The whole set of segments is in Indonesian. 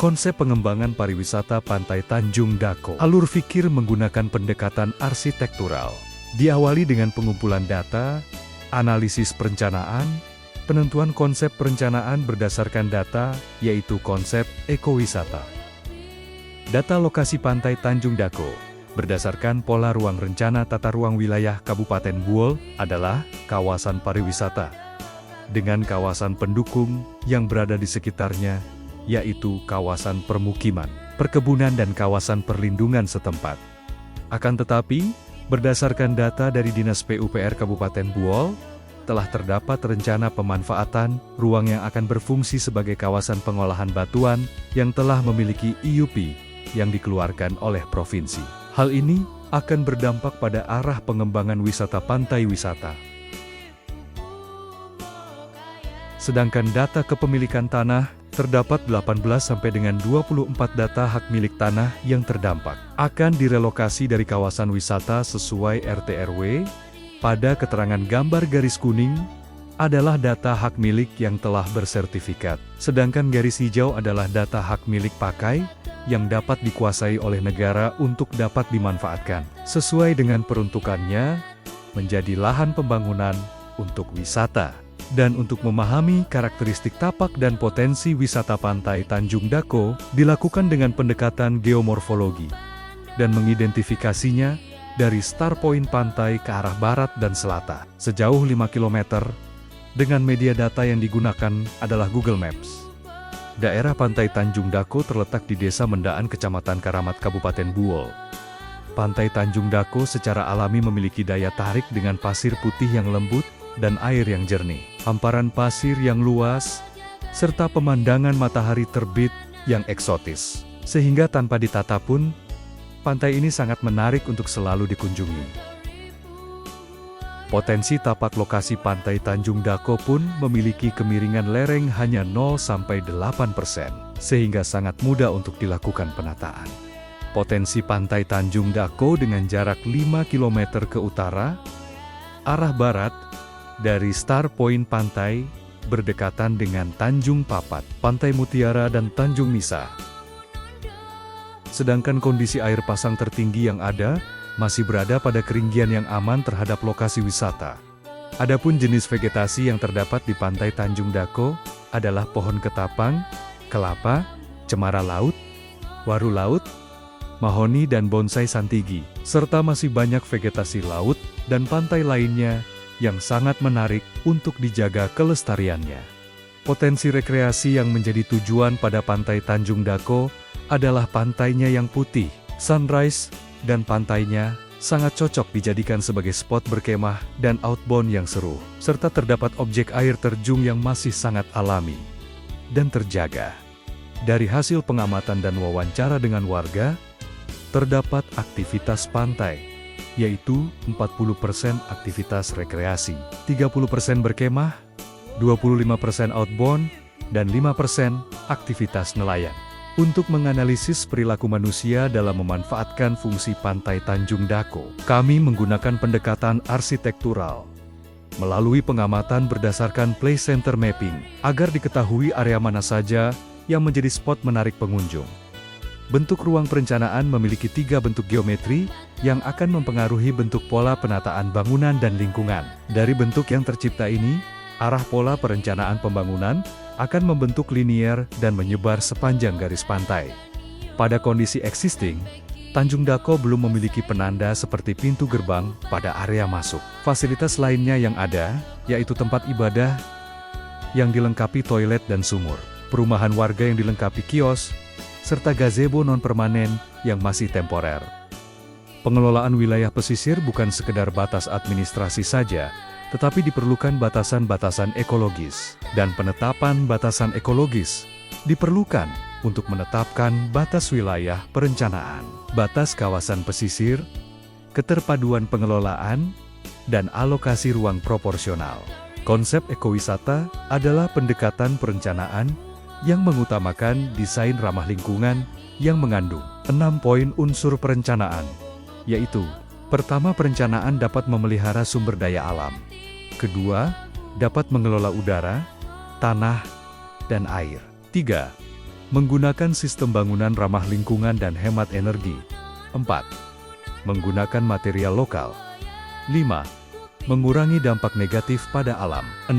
Konsep pengembangan pariwisata Pantai Tanjung Dako. Alur fikir menggunakan pendekatan arsitektural. Diawali dengan pengumpulan data, analisis perencanaan, penentuan konsep perencanaan berdasarkan data, yaitu konsep ekowisata. Data lokasi Pantai Tanjung Dako, berdasarkan pola ruang rencana tata ruang wilayah Kabupaten Buol, adalah kawasan pariwisata. Dengan kawasan pendukung yang berada di sekitarnya, yaitu kawasan permukiman, perkebunan dan kawasan perlindungan setempat. Akan tetapi, berdasarkan data dari Dinas PUPR Kabupaten Buol, telah terdapat rencana pemanfaatan ruang yang akan berfungsi sebagai kawasan pengolahan batuan yang telah memiliki IUP yang dikeluarkan oleh provinsi. Hal ini akan berdampak pada arah pengembangan wisata pantai wisata. Sedangkan data kepemilikan tanah, terdapat 18 sampai dengan 24 data hak milik tanah yang terdampak. Akan direlokasi dari kawasan wisata sesuai RT/RW. Pada keterangan gambar garis kuning, adalah data hak milik yang telah bersertifikat. Sedangkan garis hijau adalah data hak milik pakai, yang dapat dikuasai oleh negara untuk dapat dimanfaatkan. Sesuai dengan peruntukannya, menjadi lahan pembangunan untuk wisata. Dan untuk memahami karakteristik tapak dan potensi wisata Pantai Tanjung Dako, dilakukan dengan pendekatan geomorfologi, dan mengidentifikasinya dari start point pantai ke arah barat dan selatan, sejauh 5 km, dengan media data yang digunakan adalah Google Maps. Daerah Pantai Tanjung Dako terletak di Desa Mendaan, Kecamatan Karamat, Kabupaten Buol. Pantai Tanjung Dako secara alami memiliki daya tarik dengan pasir putih yang lembut, dan air yang jernih, hamparan pasir yang luas, serta pemandangan matahari terbit yang eksotis. Sehingga tanpa ditata pun, pantai ini sangat menarik untuk selalu dikunjungi. Potensi tapak lokasi Pantai Tanjung Dako pun memiliki kemiringan lereng hanya 0-8%, sehingga sangat mudah untuk dilakukan penataan. Potensi Pantai Tanjung Dako dengan jarak 5 km ke utara, arah barat, dari start point pantai, berdekatan dengan Tanjung Papat, Pantai Mutiara dan Tanjung Misa. Sedangkan kondisi air pasang tertinggi yang ada, masih berada pada ketinggian yang aman terhadap lokasi wisata. Adapun jenis vegetasi yang terdapat di Pantai Tanjung Dako, adalah pohon ketapang, kelapa, cemara laut, waru laut, mahoni dan bonsai santigi, serta masih banyak vegetasi laut dan pantai lainnya, yang sangat menarik untuk dijaga kelestariannya. Potensi rekreasi yang menjadi tujuan pada Pantai Tanjung Dako adalah pantainya yang putih, sunrise, dan pantainya sangat cocok dijadikan sebagai spot berkemah dan outbound yang seru, serta terdapat objek air terjun yang masih sangat alami dan terjaga. Dari hasil pengamatan dan wawancara dengan warga, terdapat aktivitas pantai, yaitu 40% aktivitas rekreasi, 30% berkemah, 25% outbound, dan 5% aktivitas nelayan. Untuk menganalisis perilaku manusia dalam memanfaatkan fungsi Pantai Tanjung Dako, kami menggunakan pendekatan arsitektural. Melalui pengamatan berdasarkan place center mapping, agar diketahui area mana saja yang menjadi spot menarik pengunjung. Bentuk ruang perencanaan memiliki 3 bentuk geometri yang akan mempengaruhi bentuk pola penataan bangunan dan lingkungan. Dari bentuk yang tercipta ini, arah pola perencanaan pembangunan akan membentuk linier dan menyebar sepanjang garis pantai. Pada kondisi existing, Tanjung Dako belum memiliki penanda seperti pintu gerbang pada area masuk. Fasilitas lainnya yang ada, yaitu tempat ibadah yang dilengkapi toilet dan sumur, perumahan warga yang dilengkapi kios, serta gazebo non-permanen yang masih temporer. Pengelolaan wilayah pesisir bukan sekedar batas administrasi saja, tetapi diperlukan batasan-batasan ekologis, dan penetapan batasan ekologis diperlukan untuk menetapkan batas wilayah perencanaan, batas kawasan pesisir, keterpaduan pengelolaan, dan alokasi ruang proporsional. Konsep ekowisata adalah pendekatan perencanaan yang mengutamakan desain ramah lingkungan yang mengandung 6 poin unsur perencanaan, yaitu: pertama, perencanaan dapat memelihara sumber daya alam; kedua, dapat mengelola udara, tanah, dan air; 3, Menggunakan sistem bangunan ramah lingkungan dan hemat energi. 4. Menggunakan material lokal. 5. Mengurangi dampak negatif pada alam. 6.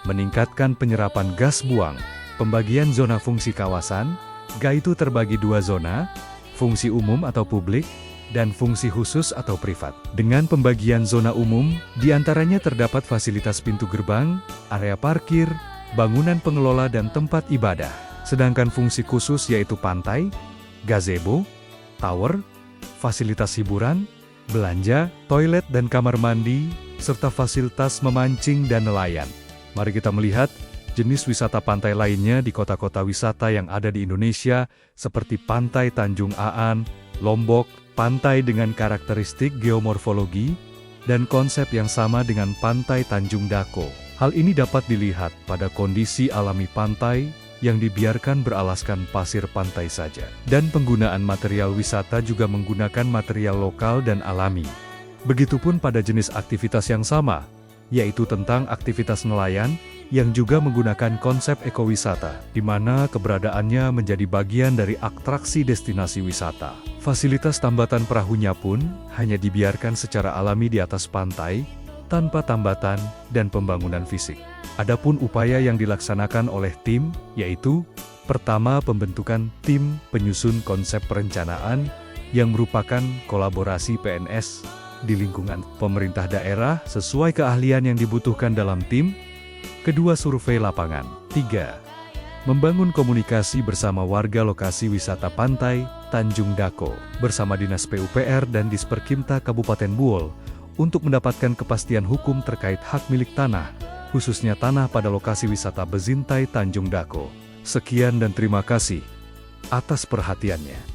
Meningkatkan penyerapan gas buang. Pembagian zona fungsi kawasan, yaitu terbagi 2 zona, fungsi umum atau publik, dan fungsi khusus atau privat. Dengan pembagian zona umum, diantaranya terdapat fasilitas pintu gerbang, area parkir, bangunan pengelola dan tempat ibadah. Sedangkan fungsi khusus yaitu pantai, gazebo, tower, fasilitas hiburan, belanja, toilet dan kamar mandi, serta fasilitas memancing dan nelayan. Mari kita melihat jenis wisata pantai lainnya di kota-kota wisata yang ada di Indonesia, seperti Pantai Tanjung Aan, Lombok, pantai dengan karakteristik geomorfologi, dan konsep yang sama dengan Pantai Tanjung Dako. Hal ini dapat dilihat pada kondisi alami pantai, yang dibiarkan beralaskan pasir pantai saja. Dan penggunaan material wisata juga menggunakan material lokal dan alami. Begitupun pada jenis aktivitas yang sama, yaitu tentang aktivitas nelayan, yang juga menggunakan konsep ekowisata, di mana keberadaannya menjadi bagian dari atraksi destinasi wisata. Fasilitas tambatan perahunya pun hanya dibiarkan secara alami di atas pantai, tanpa tambatan dan pembangunan fisik. Adapun upaya yang dilaksanakan oleh tim, yaitu pertama, pembentukan tim penyusun konsep perencanaan yang merupakan kolaborasi PNS di lingkungan pemerintah daerah sesuai keahlian yang dibutuhkan dalam tim. Kedua, survei lapangan. 3. Membangun komunikasi bersama warga lokasi wisata Pantai Tanjung Dako bersama Dinas PUPR dan Disperkimta Kabupaten Buol untuk mendapatkan kepastian hukum terkait hak milik tanah, khususnya tanah pada lokasi wisata Bezintai Tanjung Dako. Sekian dan terima kasih atas perhatiannya.